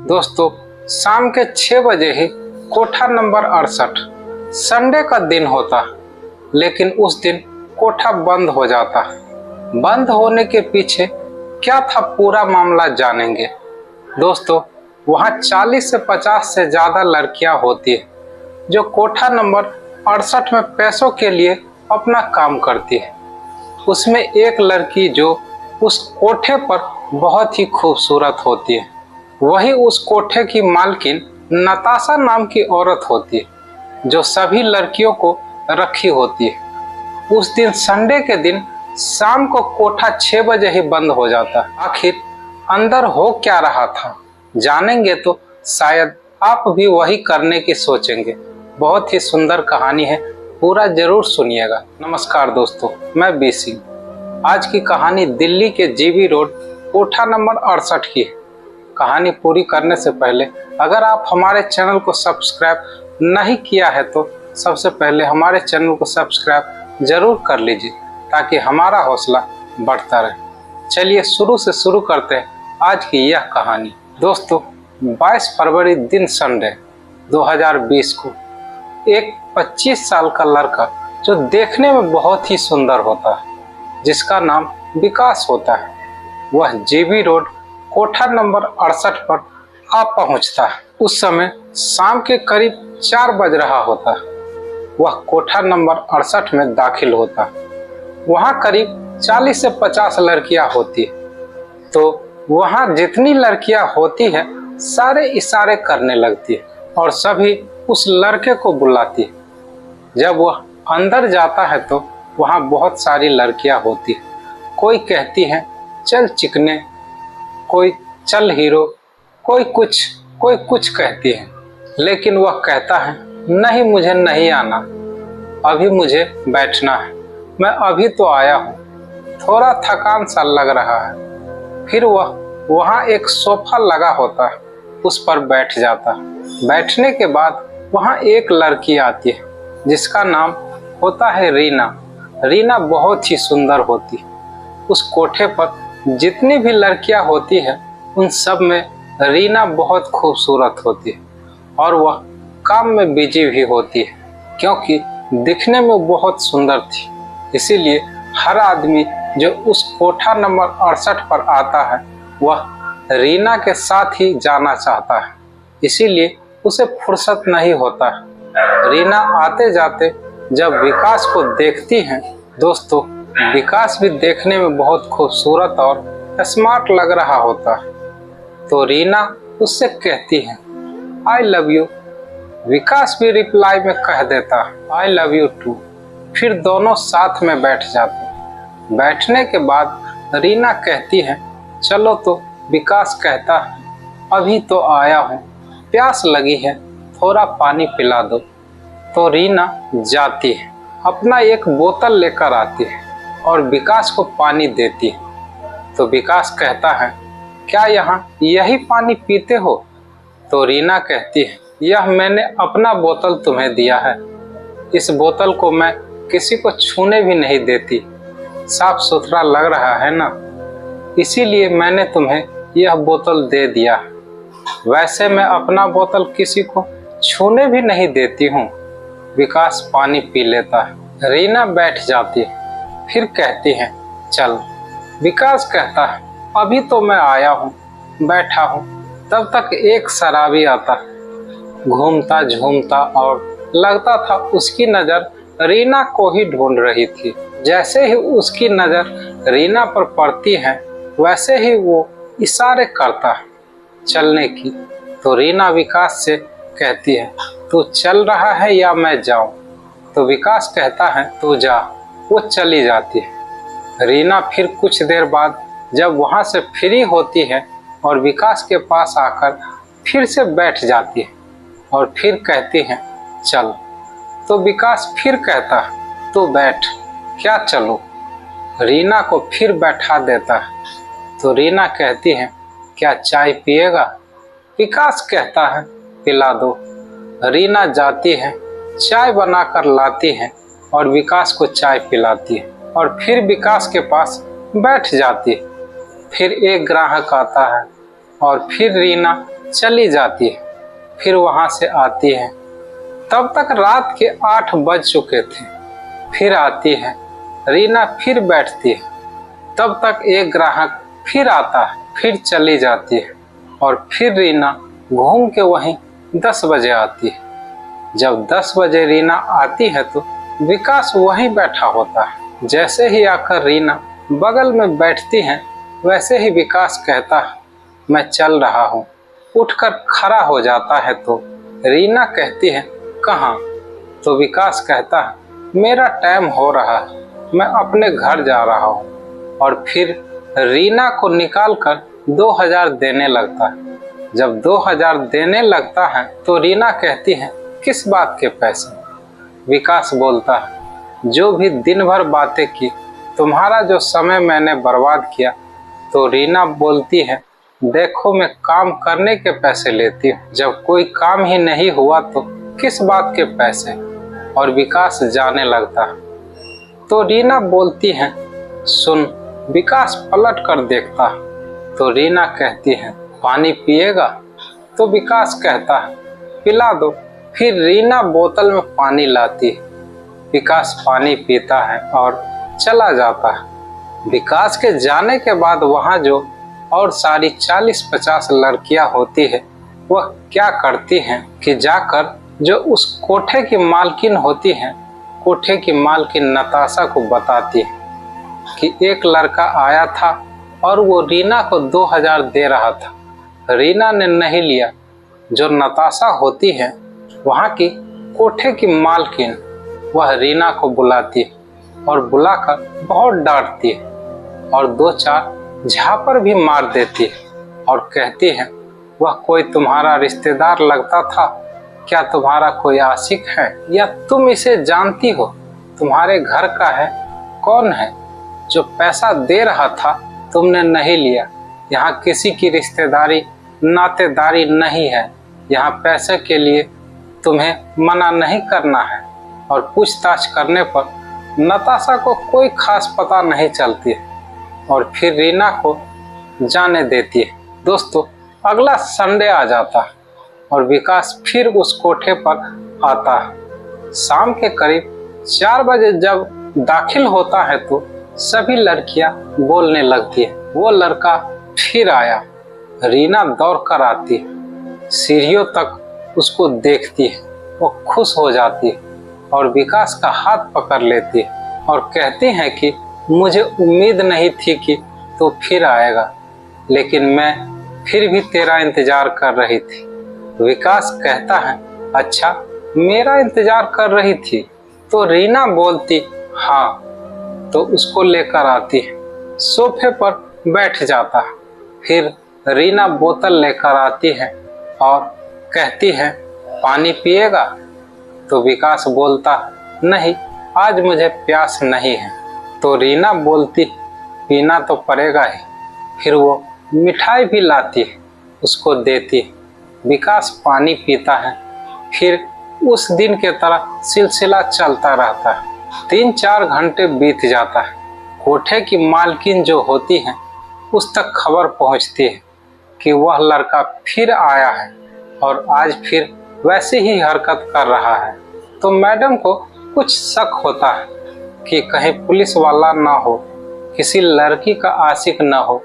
दोस्तों, शाम के 6 बजे ही कोठा नंबर 68 संडे का दिन होता, लेकिन उस दिन कोठा बंद हो जाता। बंद होने के पीछे क्या था पूरा मामला जानेंगे। दोस्तों, वहाँ 40 से 50 से ज़्यादा लड़कियाँ होती है जो कोठा नंबर 68 में पैसों के लिए अपना काम करती है। उसमें एक लड़की जो उस कोठे पर बहुत ही खूबसूरत होती है, वही उस कोठे की मालकिन नताशा नाम की औरत होती है जो सभी लड़कियों को रखी होती है। उस दिन संडे के दिन शाम को कोठा 6 बजे ही बंद हो जाता। आखिर अंदर हो क्या रहा था जानेंगे तो शायद आप भी वही करने की सोचेंगे। बहुत ही सुंदर कहानी है, पूरा जरूर सुनिएगा। नमस्कार दोस्तों, मैं बी सिंह। आज की कहानी दिल्ली के जीबी रोड कोठा नंबर 68 की है। कहानी पूरी करने से पहले अगर आप हमारे चैनल को सब्सक्राइब नहीं किया है तो सबसे पहले हमारे चैनल को सब्सक्राइब जरूर कर लीजिए ताकि हमारा हौसला बढ़ता रहे। चलिए शुरू से शुरू करते हैं आज की यह कहानी। दोस्तों, 22 फरवरी दिन संडे 2020 को एक 25 साल का लड़का जो देखने में बहुत ही सुंदर होता है, जिसका नाम विकास होता है, वह जीबी रोड कोठा नंबर 68 पर आ पहुंचता है। उस समय शाम के करीब 4 बज रहा होता है। वह कोठा नंबर 68 में दाखिल होता है। वहां करीब 40 से 50 लड़कियां होती है, तो वहां जितनी लड़कियां होती है सारे इशारे करने लगती है और सभी उस लड़के को बुलाती है। जब वह अंदर जाता है तो वहां बहुत सारी लड़कियां होती है। कोई कहती है चल चिकने, कोई चल हीरो, कोई कुछ कहती है, लेकिन वह कहता है नहीं, मुझे नहीं आना, अभी मुझे बैठना है, मैं अभी तो आया हूँ, थोड़ा थकान सा लग रहा है। फिर वह वहाँ एक सोफा लगा होता है, उस पर बैठ जाता है। बैठने के बाद वहाँ एक लड़की आती है जिसका नाम होता है रीना। रीना बहुत ही सुंदर होती है। उस कोठे पर जितनी भी लड़कियां होती है उन सब में रीना बहुत खूबसूरत होती है और वह काम में बिजी भी होती है, क्योंकि दिखने में बहुत सुंदर थी। इसीलिए हर आदमी जो उस कोठा नंबर 68 पर आता है वह रीना के साथ ही जाना चाहता है, इसीलिए उसे फुर्सत नहीं होता है। रीना आते जाते जब विकास को देखती हैं, दोस्तों विकास भी देखने में बहुत खूबसूरत और स्मार्ट लग रहा होता है, तो रीना उससे कहती है आई लव यू। विकास भी रिप्लाई में कह देता आई लव यू टू। फिर दोनों साथ में बैठ जाते। बैठने के बाद रीना कहती है चलो, तो विकास कहता है अभी तो आया हूँ, प्यास लगी है, थोड़ा पानी पिला दो। तो रीना जाती है, अपना एक बोतल लेकर आती है और विकास को पानी देती है। तो विकास कहता है क्या यहाँ यही पानी पीते हो? तो रीना कहती है यह मैंने अपना बोतल तुम्हें दिया है, इस बोतल को मैं किसी को छूने भी नहीं देती, साफ सुथरा लग रहा है ना, इसीलिए मैंने तुम्हें यह बोतल दे दिया। वैसे मैं अपना बोतल किसी को छूने भी नहीं देती हूँ। विकास पानी पी लेता है। रीना बैठ जाती है, फिर कहती है चल। विकास कहता है अभी तो मैं आया हूँ, बैठा हूँ। तब तक एक शराबी आता, घूमता झूमता, और लगता था उसकी नज़र रीना को ही ढूंढ रही थी। जैसे ही उसकी नज़र रीना पर पड़ती है वैसे ही वो इशारे करता है चलने की। तो रीना विकास से कहती है तू चल रहा है या मैं जाऊं? तो विकास कहता है तू जा। वो चली जाती है। रीना फिर कुछ देर बाद जब वहां से फ्री होती है और विकास के पास आकर फिर से बैठ जाती है और फिर कहती है चल। तो विकास फिर कहता है तू बैठ, क्या चलो? रीना को फिर बैठा देता है। तो रीना कहती है क्या चाय पिएगा? विकास कहता है पिला दो। रीना जाती है, चाय बनाकर लाती है और विकास को चाय पिलाती है और फिर विकास के पास बैठ जाती है। फिर एक ग्राहक आता है और फिर रीना चली जाती है, फिर वहां से आती है। तब तक रात के 8 बज चुके थे। फिर आती है, रीना फिर बैठती है। तब तक एक ग्राहक फिर आता है, फिर चली जाती है और फिर रीना घूम के वहीं 10 बजे आती है। जब 10 बजे रीना आती है तो विकास वहीं बैठा होता है। जैसे ही आकर रीना बगल में बैठती है, वैसे ही विकास कहता है, मैं चल रहा हूँ। उठकर खड़ा हो जाता है तो रीना कहती है, कहाँ? तो विकास कहता है, मेरा टाइम हो रहा है, मैं अपने घर जा रहा हूँ। और फिर रीना को निकालकर 2000 देने लगता है। जब 2000 देने लगता है तो रीना कहती है, किस बात के पैसे? विकास बोलता है, जो भी दिन भर बातें की, तुम्हारा जो समय मैंने बर्बाद किया। तो रीना बोलती है, देखो मैं काम करने के पैसे लेती हूँ, जब कोई काम ही नहीं हुआ तो किस बात के पैसे? और विकास जाने लगता है। तो रीना बोलती है, सुन। विकास पलट कर देखता है तो रीना कहती है, पानी पिएगा? तो विकास कहता है, पिला दो। फिर रीना बोतल में पानी लाती है। विकास पानी पीता है और चला जाता है। विकास के जाने के बाद वहाँ जो और सारी 40-50 लड़कियां होती है, वह क्या करती हैं कि जाकर जो उस कोठे की मालकिन होती हैं, कोठे की मालकिन नताशा को बताती है कि एक लड़का आया था और वो रीना को 2000 दे रहा था। रीना ने नहीं लिया। जो नताशा होती है वहाँ की कोठे की मालकिन, वह रीना को बुलाती है और बुलाकर बहुत डांटती है और 2-4 झापड़ भी मार देती है और कहती है, वह कोई तुम्हारा रिश्तेदार लगता था क्या? तुम्हारा कोई आशिक है या तुम इसे जानती हो? तुम्हारे घर का है? कौन है? जो पैसा दे रहा था तुमने नहीं लिया। यहाँ किसी की रिश्तेदारी नातेदारी नहीं है। यहाँ पैसे के लिए तुम्हें मना नहीं करना है। और पूछताछ करने पर नताशा को कोई खास पता नहीं चलती है और फिर रीना को जाने देती है। दोस्तों, अगला संडे आ जाता है और विकास फिर उस कोठे पर आता है। शाम के करीब 4 बजे जब दाखिल होता है तो सभी लड़कियां बोलने लगती है, वो लड़का फिर आया। रीना दौड़ कर आती है, सीढ़ियों तक उसको देखती है, वो खुश हो जाती है और विकास का हाथ पकड़ लेती है और कहती है कि मुझे उम्मीद नहीं थी कि तो फिर आएगा, लेकिन मैं फिर भी तेरा इंतजार कर रही थी। विकास कहता है, अच्छा मेरा इंतजार कर रही थी? तो रीना बोलती, हाँ। तो उसको लेकर आती है, सोफे पर बैठ जाता है। फिर रीना बोतल लेकर आती है और कहती है, पानी पिएगा? तो विकास बोलता, नहीं आज मुझे प्यास नहीं है। तो रीना बोलती, पीना तो पड़ेगा ही। फिर वो मिठाई भी लाती है, उसको देती है। विकास पानी पीता है। फिर उस दिन के तरह सिलसिला चलता रहता है। 3-4 घंटे बीत जाता है। कोठे की मालकिन जो होती है उस तक खबर पहुंचती है कि वह लड़का फिर आया है और आज फिर वैसे ही हरकत कर रहा है। तो मैडम को कुछ शक होता है कि कहीं पुलिस वाला ना हो, किसी लड़की का आशिक ना हो,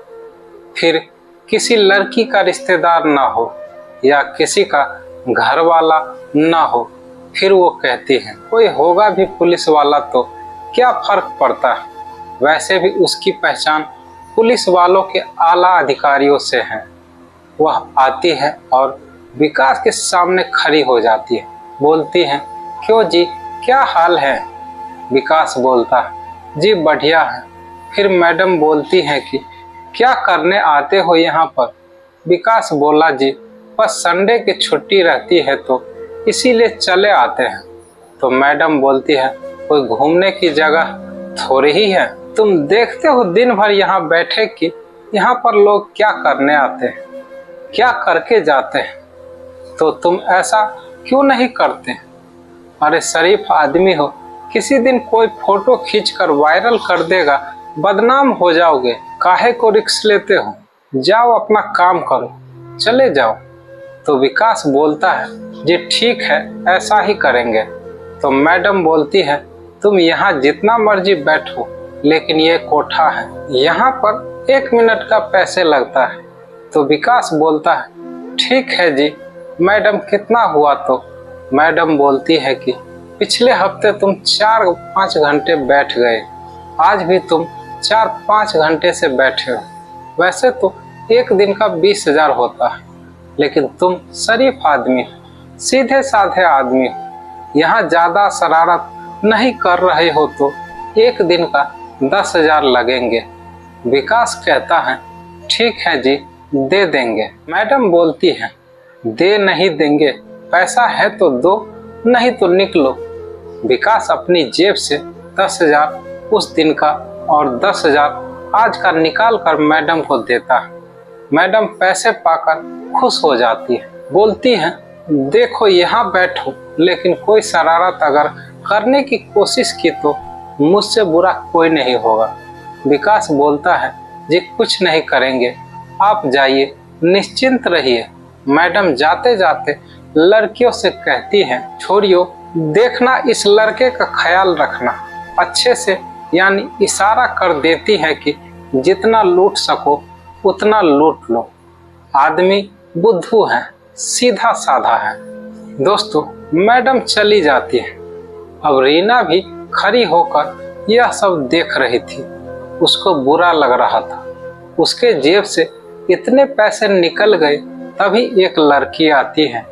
फिर किसी लड़की का रिश्तेदार ना हो या किसी का घर वाला ना हो। फिर वो कहती है, कोई होगा भी पुलिस वाला तो क्या फर्क पड़ता है, वैसे भी उसकी पहचान पुलिस वालों के आला अधिकारियों से है। वह आती है और विकास के सामने खड़ी हो जाती है, बोलती है, क्यों जी, क्या हाल है? विकास बोलता है, जी बढ़िया है। फिर मैडम बोलती हैं कि क्या करने आते हो यहाँ पर? विकास बोला, जी बस संडे की छुट्टी रहती है तो इसीलिए चले आते हैं। तो मैडम बोलती है, कोई घूमने की जगह थोड़ी ही है, तुम देखते हो दिन भर यहाँ बैठे कि यहाँ पर लोग क्या करने आते हैं, क्या करके जाते हैं, तो तुम ऐसा क्यों नहीं करते? अरे शरीफ आदमी हो, किसी दिन कोई फोटो खींचकर वायरल कर देगा, बदनाम हो जाओगे, काहे को रिस्क लेते हो? जाओ अपना काम करो, चले जाओ। तो विकास बोलता है जी ठीक है, ऐसा ही करेंगे। तो मैडम बोलती है तुम यहाँ जितना मर्जी बैठो, लेकिन ये कोठा है, यहाँ पर 1 मिनट का पैसे लगता है। तो विकास बोलता है ठीक है जी मैडम, कितना हुआ? तो मैडम बोलती है कि पिछले हफ्ते तुम 4-5 घंटे बैठ गए, आज भी तुम 4-5 घंटे से बैठे हो। वैसे तो 1 दिन का 20,000 होता है, लेकिन तुम शरीफ आदमी हो, सीधे साधे आदमी हो, यहाँ ज़्यादा शरारत नहीं कर रहे हो तो 1 दिन का 10,000 लगेंगे। विकास कहता है ठीक है जी, दे देंगे। मैडम बोलती है दे नहीं देंगे, पैसा है तो दो, नहीं तो निकलो। विकास अपनी जेब से 10,000 उस दिन का और 10,000 आज का निकाल कर मैडम को देता है। मैडम पैसे पाकर खुश हो जाती है, बोलती है देखो यहाँ बैठो, लेकिन कोई शरारत अगर करने की कोशिश की तो मुझसे बुरा कोई नहीं होगा। विकास बोलता है जी कुछ नहीं करेंगे, आप जाइए, निश्चिंत रहिए। मैडम जाते जाते लड़कियों से कहती हैं छोड़ियो, देखना इस लड़के का ख्याल रखना अच्छे से, यानी इशारा कर देती है कि जितना लूट सको उतना लूट लो। आदमी बुद्धू है, सीधा साधा है। दोस्तों मैडम चली जाती है। अब रीना भी खड़ी होकर यह सब देख रही थी। उसको बुरा लग रहा था। उसके जेब से इतने पैसे निकल गए। तभी एक लड़की आती है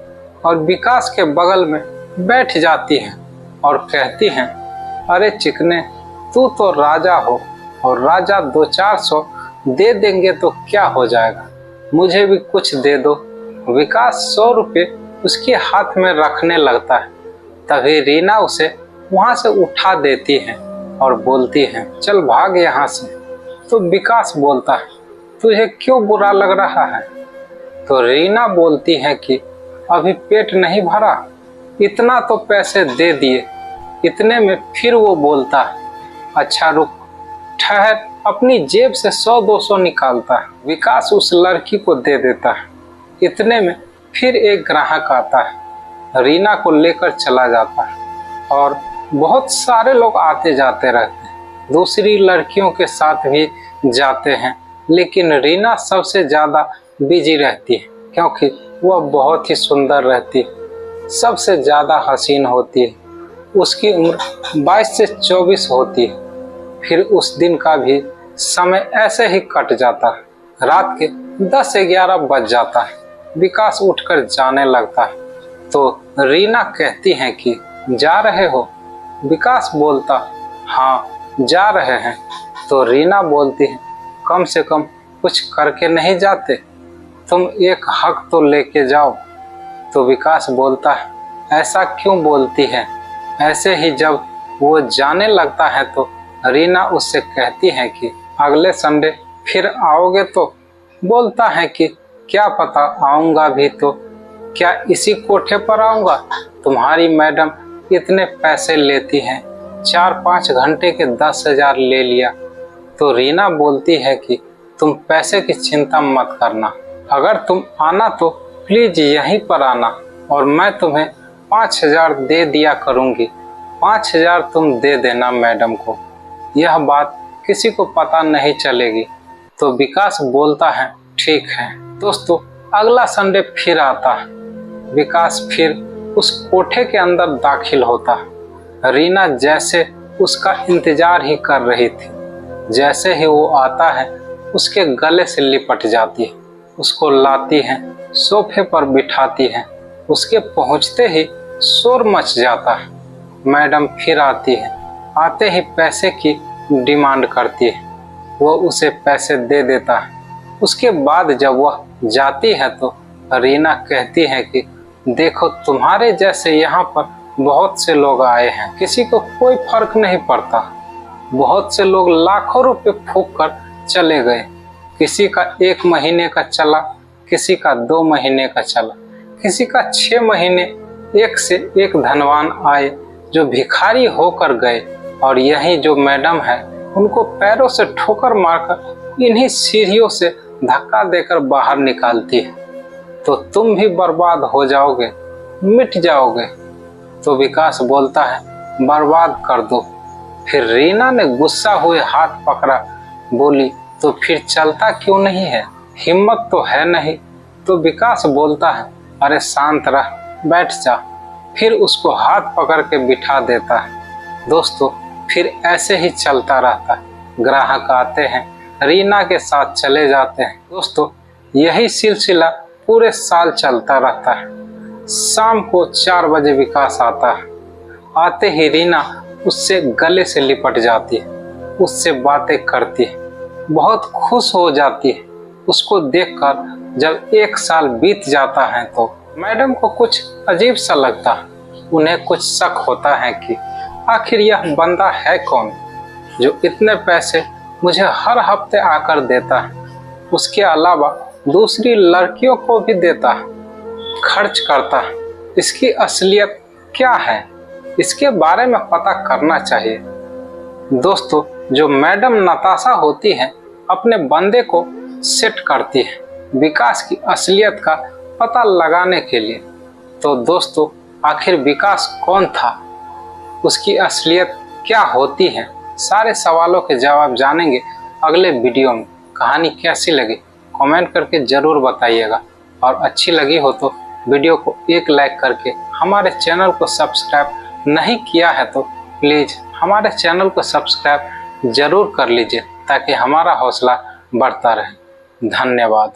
और विकास के बगल में बैठ जाती है और कहती है अरे चिकने, तू तो राजा हो और राजा 200-400 दे देंगे तो क्या हो जाएगा, मुझे भी कुछ दे दो। विकास 100 रुपये उसके हाथ में रखने लगता है। तभी रीना उसे वहाँ से उठा देती है और बोलती है चल भाग यहाँ से। तो विकास बोलता है तुझे क्यों बुरा लग रहा है? तो रीना बोलती है कि अभी पेट नहीं भरा, इतना तो पैसे दे दिए। इतने में फिर वो बोलता है अच्छा रुक, ठहर, अपनी जेब से 100-200 निकालता है। विकास उस लड़की को दे देता है। इतने में फिर एक ग्राहक आता है, रीना को लेकर चला जाता है और बहुत सारे लोग आते जाते रहते हैं। दूसरी लड़कियों के साथ भी जाते हैं, लेकिन रीना सबसे ज़्यादा बिजी रहती है क्योंकि वह बहुत ही सुंदर रहती है, सबसे ज़्यादा हसीन होती है। उसकी उम्र 22 से 24 होती है। फिर उस दिन का भी समय ऐसे ही कट जाता है। रात के 10-11 बज जाता है। विकास उठकर जाने लगता है। तो रीना कहती है कि जा रहे हो? विकास बोलता हाँ जा रहे हैं। तो रीना बोलती है कम से कम कुछ करके नहीं जाते, तुम एक हक तो लेके जाओ। तो विकास बोलता है ऐसा क्यों बोलती है? ऐसे ही जब वो जाने लगता है तो रीना उससे कहती है कि अगले संडे फिर आओगे? तो बोलता है कि क्या पता, आऊँगा भी तो क्या इसी कोठे पर आऊँगा? तुम्हारी मैडम इतने पैसे लेती हैं, 4-5 घंटे के 10,000 ले लिया। तो रीना बोलती है कि तुम पैसे की चिंता मत करना, अगर तुम आना तो प्लीज यहीं पर आना और मैं तुम्हें 5,000 दे दिया करूँगी। 5,000 तुम दे देना मैडम को, यह बात किसी को पता नहीं चलेगी। तो विकास बोलता है ठीक है। दोस्तों अगला संडे फिर आता है। विकास फिर उस कोठे के अंदर दाखिल होता है। रीना जैसे उसका इंतजार ही कर रही थी। जैसे ही वो आता है उसके गले से लिपट जाती है, उसको लाती है, सोफे पर बिठाती है। उसके पहुंचते ही शोर मच जाता है। मैडम फिर आती है। आते ही पैसे की डिमांड करती है। वो उसे पैसे दे देता है। उसके बाद जब वह जाती है तो रीना कहती है कि देखो तुम्हारे जैसे यहाँ पर बहुत से लोग आए हैं, किसी को कोई फर्क नहीं पड़ता। बहुत से लोग लाखों रुपए फूंक कर चले गए। किसी का 1 महीने का चला, किसी का 2 महीने का चला, किसी का 6 महीने। एक से एक धनवान आए जो भिखारी होकर गए। और यही जो मैडम है उनको पैरों से ठोकर मारकर इन्हीं सीढ़ियों से धक्का देकर बाहर निकालती है। तो तुम भी बर्बाद हो जाओगे, मिट जाओगे। तो विकास बोलता है, बर्बाद कर दो। फिर रीना ने गुस्सा हुए हाथ पकड़ा, बोली, तो फिर चलता क्यों नहीं है, हिम्मत तो है नहीं। तो विकास बोलता है, अरे शांत रह, बैठ जा। फिर उसको हाथ पकड़ के बिठा देता है। दोस्तों, फिर ऐसे ही चलता रहता है। ग्राहक आते हैं, रीना के साथ चले जाते हैं। दोस्तों, यही सिलसिला पूरे साल चलता रहता है। शाम को 4 बजे विकास आता है। आते ही रीना उससे गले से लिपट जाती है, उससे बातें करती है, बहुत खुश हो जाती है। उसको देखकर जब 1 साल बीत जाता है तो मैडम को कुछ अजीब सा लगता है। उन्हें कुछ शक होता है कि आखिर यह बंदा है कौन जो इतने पैसे मुझे हर हफ्ते आकर देता है, उसके अलावा दूसरी लड़कियों को भी देता है, खर्च करता है। इसकी असलियत क्या है, इसके बारे में पता करना चाहिए। दोस्तों, जो मैडम नताशा होती है अपने बंदे को सेट करती है विकास की असलियत का पता लगाने के लिए। तो दोस्तों, आखिर विकास कौन था, उसकी असलियत क्या होती है, सारे सवालों के जवाब जानेंगे अगले वीडियो में। कहानी कैसी लगी कमेंट करके ज़रूर बताइएगा, और अच्छी लगी हो तो वीडियो को एक लाइक करके हमारे चैनल को सब्सक्राइब नहीं किया है तो प्लीज़ हमारे चैनल को सब्सक्राइब ज़रूर कर लीजिए ताकि हमारा हौसला बढ़ता रहे। धन्यवाद।